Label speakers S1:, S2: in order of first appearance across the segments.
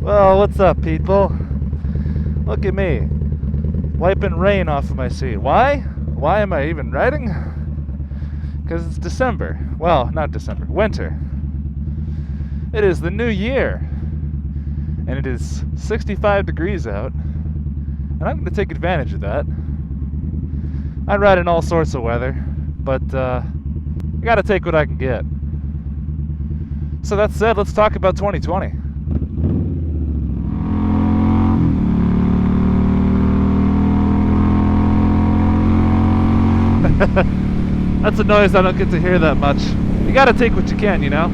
S1: Well, what's up, people? Look at me, wiping rain off of my seat. Why? Why am I even riding? Because it's December. Well, not December, winter. It is the new year, and it is 65 degrees out, and I'm going to take advantage of that. I ride in all sorts of weather, but I got to take what I can get. So that said, let's talk about 2020. That's a noise I don't get to hear that much. You gotta take what you can, you know?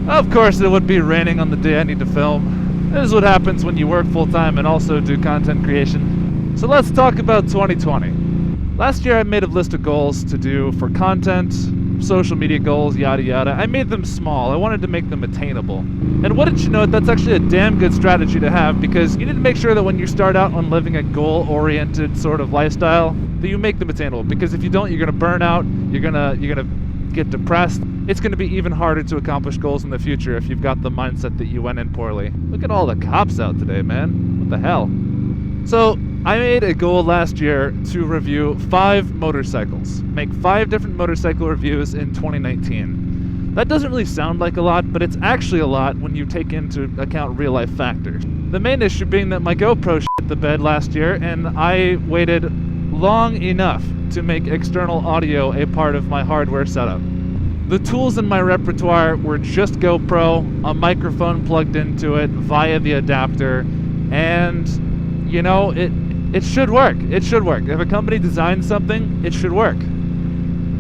S1: Of course it would be raining on the day I need to film. This is what happens when you work full-time and also do content creation. So let's talk about 2020. Last year I made a list of goals to do for content, social media goals, yada yada. I made them small. I wanted to make them attainable. And wouldn't you know it, that's actually a damn good strategy to have, because you need to make sure that when you start out on living a goal-oriented sort of lifestyle, that you make them attainable. Because if you don't, you're gonna burn out, you're gonna get depressed. It's gonna be even harder to accomplish goals in the future if you've got the mindset that you went in poorly. Look at all the cops out today, man. What the hell? So I made a goal last year to review 5 motorcycles, make 5 different motorcycle reviews in 2019. That doesn't really sound like a lot, but it's actually a lot when you take into account real life factors. The main issue being that my GoPro shit the bed last year, and I waited long enough to make external audio a part of my hardware setup. The tools in my repertoire were just GoPro, a microphone plugged into it via the adapter, and you know, it should work. It should work. If a company designs something, it should work.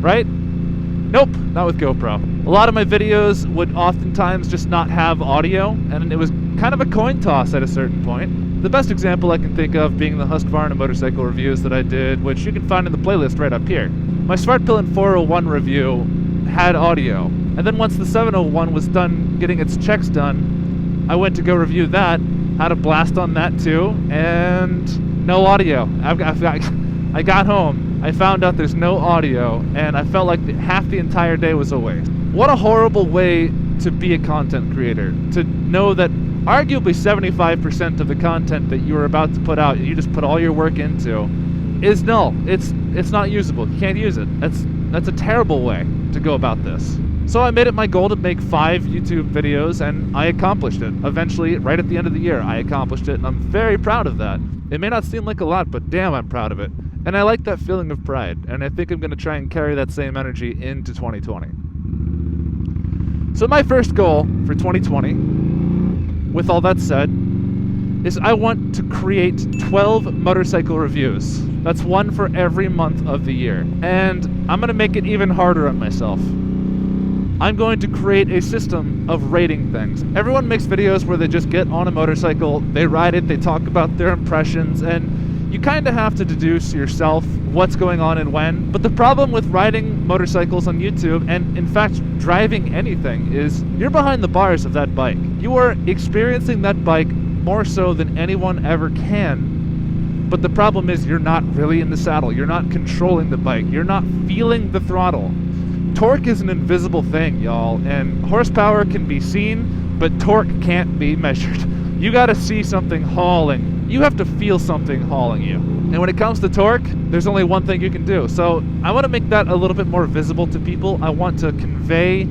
S1: Right? Nope, not with GoPro. A lot of my videos would oftentimes just not have audio, and it was kind of a coin toss at a certain point. The best example I can think of being the Husqvarna motorcycle reviews that I did, which you can find in the playlist right up here. My Svartpilen 401 review had audio, and then once the 701 was done getting its checks done, I went to go review that, had a blast on that too, and no audio. I got home, I found out there's no audio, and I felt like half the entire day was a waste. What a horrible way to be a content creator, to know that arguably 75% of the content that you're about to put out, you just put all your work into, is null. It's not usable. You can't use it. That's a terrible way to go about this. So I made it my goal to make 5 YouTube videos, and I accomplished it. Eventually, right at the end of the year, I accomplished it, and I'm very proud of that. It may not seem like a lot, but damn, I'm proud of it. And I like that feeling of pride, and I think I'm going to try and carry that same energy into 2020. So my first goal for 2020, with all that said, is I want to create 12 motorcycle reviews. That's one for every month of the year. And I'm going to make it even harder on myself. I'm going to create a system of rating things. Everyone makes videos where they just get on a motorcycle, they ride it, they talk about their impressions, and you kind of have to deduce yourself what's going on and when. But the problem with riding motorcycles on YouTube, and in fact driving anything, is you're behind the bars of that bike. You are experiencing that bike more so than anyone ever can. But the problem is you're not really in the saddle. You're not controlling the bike. You're not feeling the throttle. Torque is an invisible thing, y'all, and horsepower can be seen, but torque can't be measured. You gotta see something hauling. You have to feel something hauling you. And when it comes to torque, there's only one thing you can do. So I want to make that a little bit more visible to people. I want to convey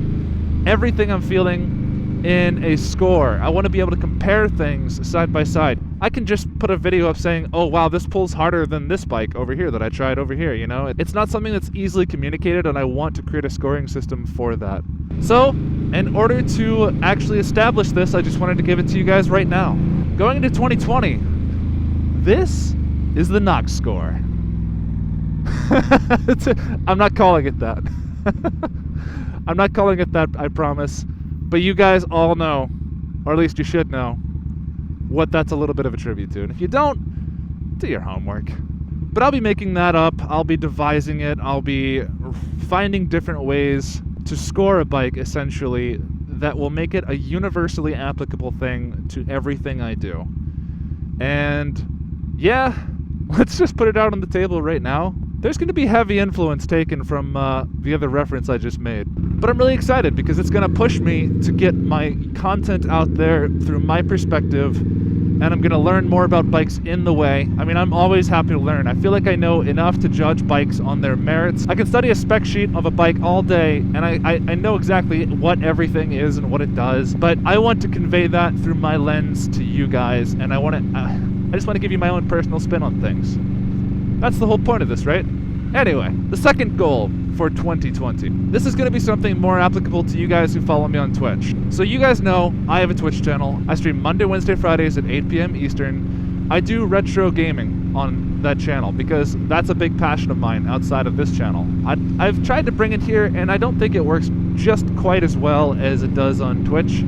S1: everything I'm feeling in a score. I want to be able to compare things side by side. I can just put a video up saying, oh wow, this pulls harder than this bike over here that I tried over here, you know? It's not something that's easily communicated, and I want to create a scoring system for that. So, in order to actually establish this, I just wanted to give it to you guys right now. Going into 2020, this is the Nox score. I'm not calling it that. I'm not calling it that, I promise. But you guys all know, or at least you should know, what that's a little bit of a tribute to. And if you don't, do your homework. But I'll be making that up. I'll be devising it. I'll be finding different ways to score a bike, essentially, that will make it a universally applicable thing to everything I do. And yeah, let's just put it out on the table right now. There's going to be heavy influence taken from the other reference I just made. But I'm really excited because it's going to push me to get my content out there through my perspective, and I'm going to learn more about bikes in the way. I mean, I'm always happy to learn. I feel like I know enough to judge bikes on their merits. I can study a spec sheet of a bike all day, and I know exactly what everything is and what it does, but I want to convey that through my lens to you guys, and I just want to give you my own personal spin on things. That's the whole point of this, right? Anyway, the second goal for 2020. This is going to be something more applicable to you guys who follow me on Twitch. So you guys know I have a Twitch channel. I stream Monday, Wednesday, Fridays at 8 p.m. Eastern. I do retro gaming on that channel because that's a big passion of mine outside of this channel. I've tried to bring it here, and I don't think it works just quite as well as it does on Twitch,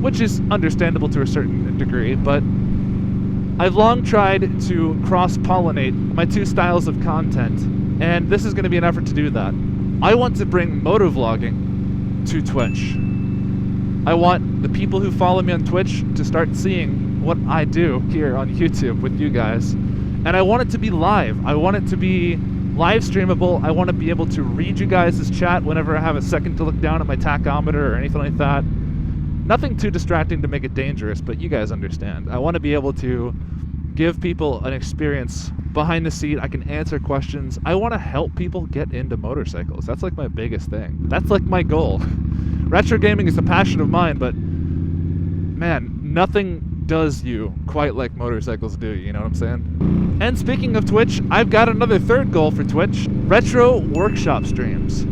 S1: which is understandable to a certain degree, but I've long tried to cross-pollinate my two styles of content, and this is going to be an effort to do that. I want to bring motovlogging to Twitch. I want the people who follow me on Twitch to start seeing what I do here on YouTube with you guys. And I want it to be live. I want it to be live streamable. I want to be able to read you guys' chat whenever I have a second to look down at my tachometer or anything like that. Nothing too distracting to make it dangerous, but you guys understand. I want to be able to give people an experience behind the seat. I can answer questions. I want to help people get into motorcycles. That's like my biggest thing. That's like my goal. Retro gaming is a passion of mine, but man, nothing does you quite like motorcycles do, you know what I'm saying? And speaking of Twitch, I've got another third goal for Twitch: retro workshop streams.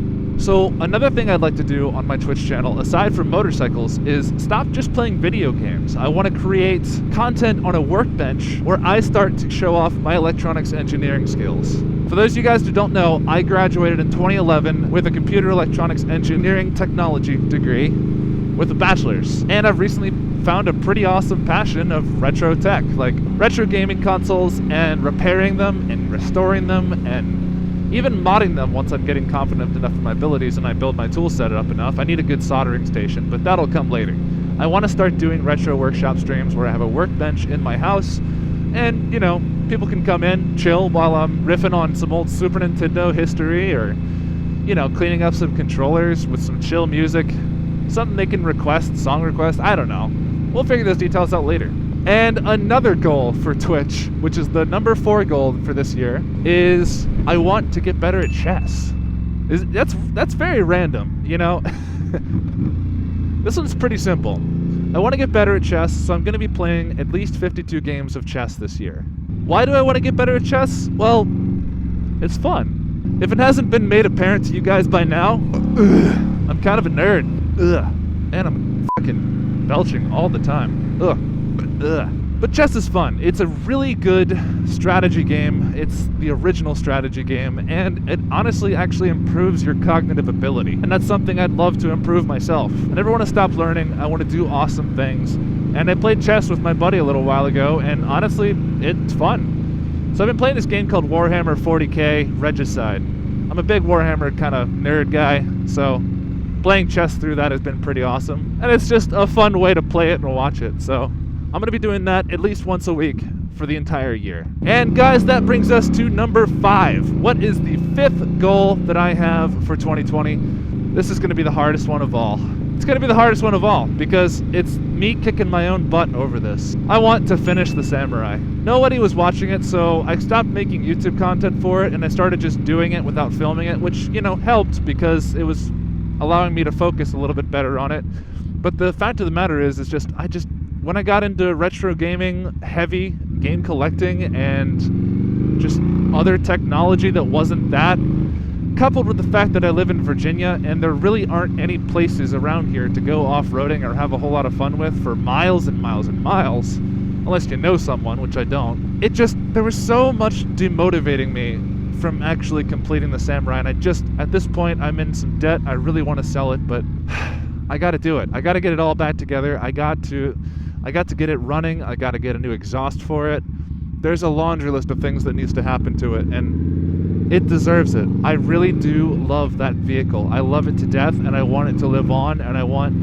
S1: So another thing I'd like to do on my Twitch channel, aside from motorcycles, is stop just playing video games. I want to create content on a workbench where I start to show off my electronics engineering skills. For those of you guys who don't know, I graduated in 2011 with a computer electronics engineering technology degree with a bachelor's. And I've recently found a pretty awesome passion of retro tech, like retro gaming consoles and repairing them and restoring them and even modding them once I'm getting confident enough in my abilities and I build my tool set up enough. I need a good soldering station, but that'll come later. I want to start doing retro workshop streams where I have a workbench in my house and, you know, people can come in, chill while I'm riffing on some old Super Nintendo history or, you know, cleaning up some controllers with some chill music. Something they can request, song request, I don't know. We'll figure those details out later. And another goal for Twitch, which is the number 4 goal for this year, is I want to get better at chess. That's very random, you know? This one's pretty simple. I want to get better at chess, so I'm going to be playing at least 52 games of chess this year. Why do I want to get better at chess? Well, it's fun. If it hasn't been made apparent to you guys by now, I'm kind of a nerd. And I'm fucking belching all the time. But chess is fun. It's a really good strategy game. It's the original strategy game, and it honestly actually improves your cognitive ability. And that's something I'd love to improve myself. I never want to stop learning. I want to do awesome things. And I played chess with my buddy a little while ago, and honestly, it's fun. So I've been playing this game called Warhammer 40k Regicide. I'm a big Warhammer kind of nerd guy, so playing chess through that has been pretty awesome. And it's just a fun way to play it and watch it, so I'm going to be doing that at least once a week for the entire year. And guys, that brings us to number 5. What is the 5th goal that I have for 2020? This is going to be the hardest one of all. It's going to be the hardest one of all because it's me kicking my own butt over this. I want to finish the Samurai. Nobody was watching it, so I stopped making YouTube content for it and I started just doing it without filming it, which, you know, helped because it was allowing me to focus a little bit better on it. But the fact of the matter is when I got into retro gaming, heavy game collecting, and just other technology that wasn't that, coupled with the fact that I live in Virginia and there really aren't any places around here to go off-roading or have a whole lot of fun with for miles and miles and miles, unless you know someone, which I don't, there was so much demotivating me from actually completing the Samurai, and at this point, I'm in some debt. I really want to sell it, but I got to do it. I got to get it all back together. I got to get it running. I got to get a new exhaust for it. There's a laundry list of things that needs to happen to it, and it deserves it. I really do love that vehicle. I love it to death, and I want it to live on, and I want,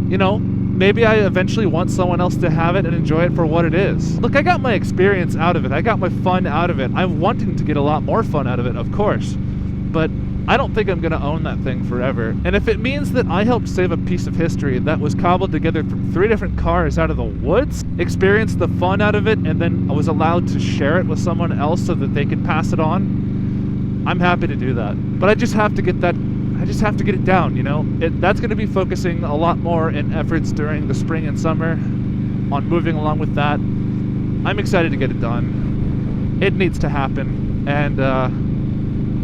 S1: you know, maybe I eventually want someone else to have it and enjoy it for what it is. Look, I got my experience out of it. I got my fun out of it. I'm wanting to get a lot more fun out of it, of course, but I don't think I'm going to own that thing forever. And if it means that I helped save a piece of history that was cobbled together from 3 different cars out of the woods, experienced the fun out of it, and then I was allowed to share it with someone else so that they could pass it on, I'm happy to do that. But I just have to get that, I just have to get it down, you know? That's going to be focusing a lot more in efforts during the spring and summer on moving along with that. I'm excited to get it done. It needs to happen. And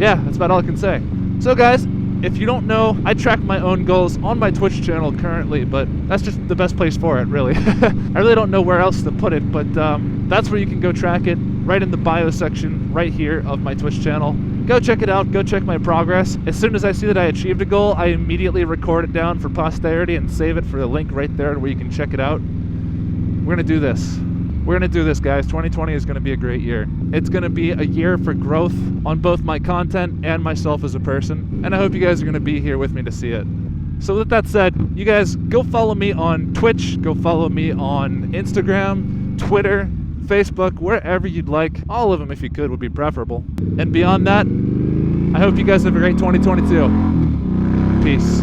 S1: yeah, that's about all I can say. So guys, if you don't know, I track my own goals on my Twitch channel currently, but that's just the best place for it, really. I really don't know where else to put it, but that's where you can go track it, right in the bio section right here of my Twitch channel. Go check it out, go check my progress. As soon as I see that I achieved a goal, I immediately record it down for posterity and save it for the link right there where you can check it out. We're gonna do this. We're going to do this, guys. 2020 is going to be a great year. It's going to be a year for growth on both my content and myself as a person. And I hope you guys are going to be here with me to see it. So with that said, you guys go follow me on Twitch. Go follow me on Instagram, Twitter, Facebook, wherever you'd like. All of them, if you could, would be preferable. And beyond that, I hope you guys have a great 2022. Peace.